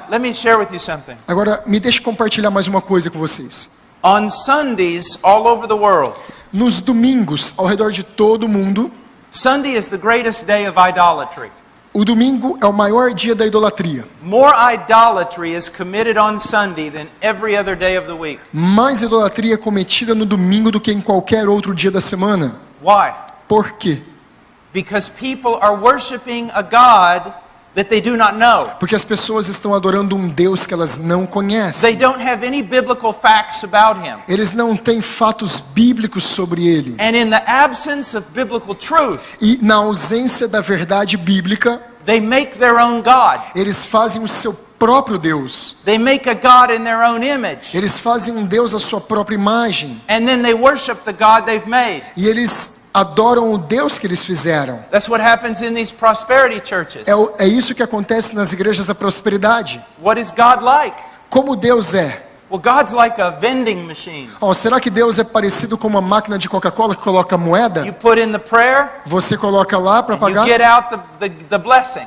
let me share with you something. Agora, me deixe compartilhar mais uma coisa com vocês. On Sundays all over the world, Nos domingos, ao redor de todo o mundo, Sunday is the greatest day of idolatry. o domingo é o maior dia da idolatria. More idolatry is committed on Sunday than every other day of the week. Mais idolatria é cometida no domingo do que em qualquer outro dia da semana. Why? Por quê? Because people are worshiping a God that they do not know. Porque as pessoas estão adorando um Deus que elas não conhecem. They don't have any biblical facts about him. Eles não têm fatos bíblicos sobre ele. And in the absence of biblical truth, E na ausência da verdade bíblica, they make their own God. eles fazem o seu próprio Deus. They make a God in their own image. Eles fazem um Deus à sua própria imagem. And then they worship the God they've made. E eles adoram o Deus que eles fizeram. That's what happens in these prosperity churches. É isso que acontece nas igrejas da prosperidade. What is God like? Como Deus é? Well, God's like a vending machine. Será que Deus é parecido com uma máquina de Coca-Cola que coloca moeda? You put in the prayer, Você coloca lá para you pagar. get out the blessing.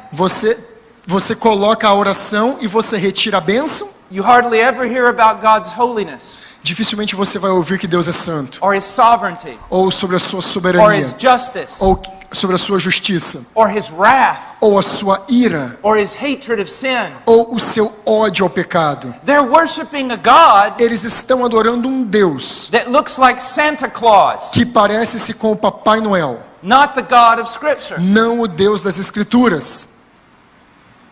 Você coloca a oração e você retira a bênção. You hardly ever hear about God's holiness Dificilmente você vai ouvir que Deus é santo. or His sovereignty Ou sobre a sua or soberania. His justice Ou sobre a sua justiça. or His wrath Ou a sua ira. or His hatred of sin. Ou o seu ódio ao pecado. They're worshiping a God Eles estão adorando um Deus that looks like Santa Claus, que parece-se com o Papai Noel. not the God of Scripture. Não o Deus das Escrituras.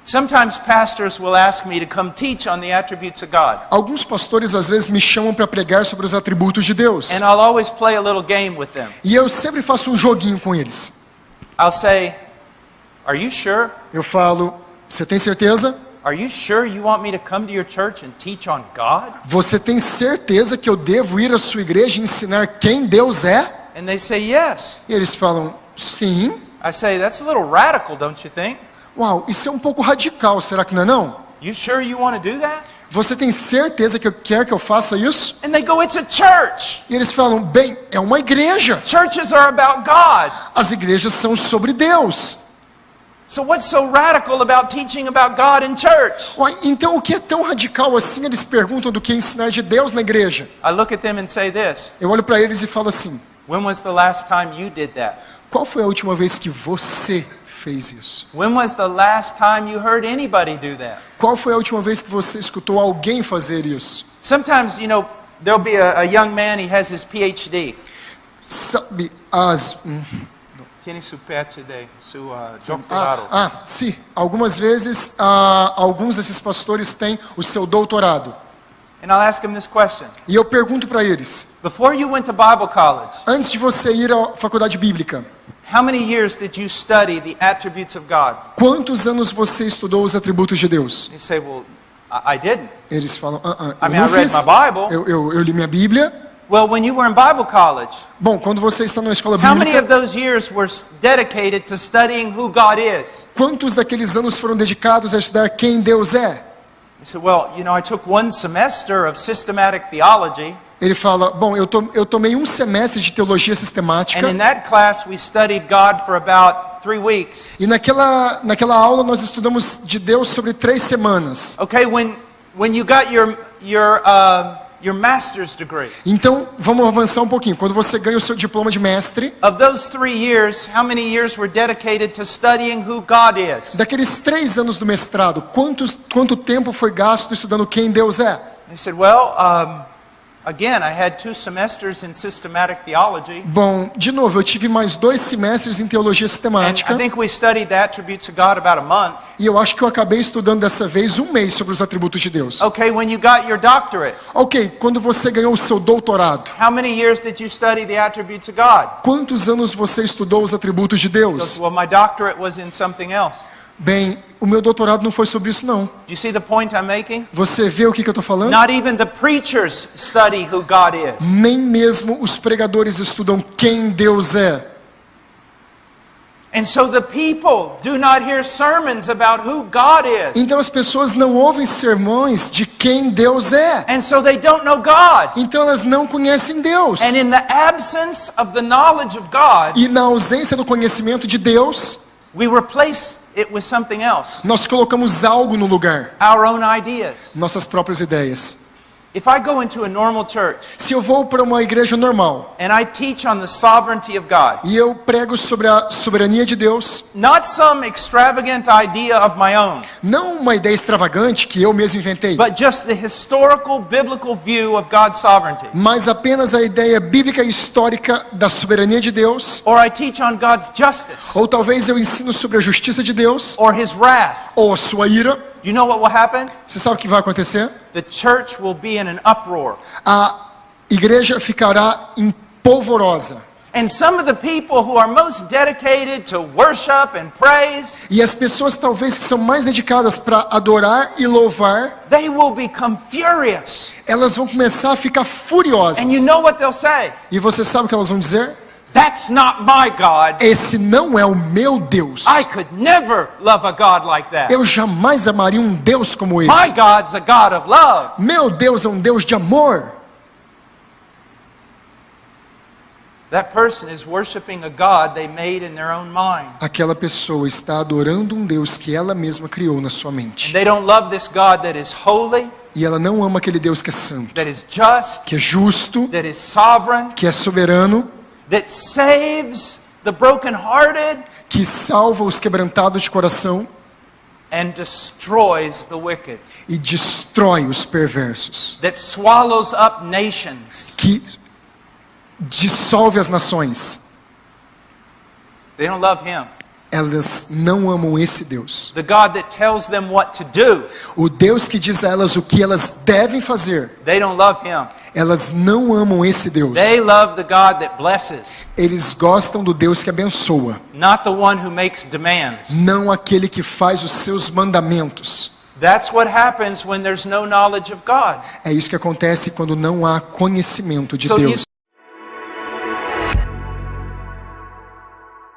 Sometimes pastors will ask me to come teach on the attributes of God. Alguns pastores às vezes me chamam para pregar sobre os atributos de Deus. And I'll always play a little game with them. E eu sempre faço um joguinho com eles. I'll say, "Are you sure? Eu falo, você tem certeza? Are you sure you want me to come to your church and teach on God?" Você tem certeza que eu devo ir à sua igreja e ensinar quem Deus é? And they say, "Yes." E eles falam, sim. I say, "That's a little radical, don't you think? Uau, isso é um pouco radical, será que não é não? You sure you want to do that?" Você tem certeza que quer que eu faça isso? And they go, "It's a church. E eles falam, bem, é uma igreja. Churches are about God. As igrejas são sobre Deus. So what's so radical about teaching about God in church?" Uai, então o que é tão radical assim? Eles perguntam do que ensinar de Deus na igreja. I look at them and say this, Eu olho para eles e falo assim, "When was the last time you did that? qual foi a última vez que você fez isso? When was the last time you heard anybody do that?" Qual foi a última vez que você escutou alguém fazer isso? Sometimes, there'll be a young man, he has his PhD. Sabe, Tiene su PhD, su doctorado. sim. Algumas vezes, alguns desses pastores têm o seu doutorado. And I'll ask him this question. E eu pergunto para eles, Before you went to Bible college, antes de você ir à faculdade bíblica, how many years did you study the attributes of God? quantos anos você estudou os atributos de Deus? You say, "Well, I didn't." Eles falam, I eu mean, não I read fiz. my Bible. Eu li minha Bíblia. Well, when you were in Bible college, Bom, quando você está na escola how many bíblica, of those years were dedicated to studying who God is? quantos daqueles anos foram dedicados a estudar quem Deus é? You say, "Well, I took one semester of systematic theology, Ele fala, bom, eu tomei um semestre de teologia sistemática. and in that class we studied God for about 3 weeks." E naquela aula nós estudamos de Deus sobre 3 semanas. Okay, when you got your master's degree, Então, vamos avançar um pouquinho. Quando você ganha o seu diploma de mestre, of those 3 years, how many years were dedicated to studying who God is? daqueles 3 anos do mestrado, quanto tempo foi gasto estudando quem Deus é? They said, "Well, again, I had 2 semesters in systematic theology, Bom, de novo, eu tive mais 2 semestres em teologia and sistemática. I think we studied the attributes of God about a month." E eu acho que eu acabei estudando dessa vez 1 mês sobre os atributos de Deus. Okay, when you got your doctorate, Ok, quando você ganhou o seu doutorado, how many years did you study the attributes of God? quantos anos você estudou os atributos de He goes, Deus? "Well, my doctorate was in something else." Bem, o meu doutorado não foi sobre isso não. Do you see the point I'm making? Você vê o que eu estou falando? Not even the preachers study who God is. Nem mesmo os pregadores estudam quem Deus é. And so the people do not hear sermons about who God is. Então as pessoas não ouvem sermões de quem Deus é. And so they don't know God. Então elas não conhecem Deus. And in the absence of the knowledge of God, E na ausência do conhecimento de Deus, we replace it with something else. Nós colocamos algo no lugar, Our own ideas. nossas próprias ideias. If I go into a normal church Se eu vou para uma igreja normal and I teach on the sovereignty of God, e eu prego sobre a soberania de Deus, not some extravagant idea of my own, não uma ideia extravagante que eu mesmo inventei, but just the historical biblical view of God's sovereignty. mas apenas a ideia bíblica e histórica da soberania de Deus, Or I teach on God's justice ou talvez eu ensino sobre a justiça de Deus, or His wrath. ou a sua ira. You know what will happen? Você sabe o que vai acontecer? The church will be in an uproar. A igreja ficará empolvorosa. And some of the people who are most dedicated to worship and praise, E as pessoas talvez que são mais dedicadas para adorar e louvar, they will become furious. elas vão começar a ficar furiosas. And you know what they'll say? E você sabe o que elas vão dizer? That's not my God. Esse não é o meu Deus. I could never love a God like that. Eu jamais amaria um Deus como My esse. God's a God of love. Meu Deus é um Deus de amor. That person is worshiping a God they made in their own mind. Aquela pessoa está adorando um Deus que ela mesma criou na sua And mente. they don't love this God that is holy, E ela não ama aquele Deus que é santo, that is just, que é justo, that is sovereign, que é soberano, that saves the brokenhearted que salva os quebrantados de coração and destroys the wicked, e destrói os perversos, that swallows up nations. que dissolve as nações. They don't love Him. Elas não amam esse Deus. The God that tells them what to do, O Deus que diz a elas o que elas devem fazer. they don't love Him. Elas não amam esse Deus. They love the God that blesses, Eles gostam do Deus que abençoa, not the one who makes demands. não aquele que faz os seus mandamentos. That's what happens when there's no knowledge of God. É isso que acontece quando não há conhecimento de So you Deus.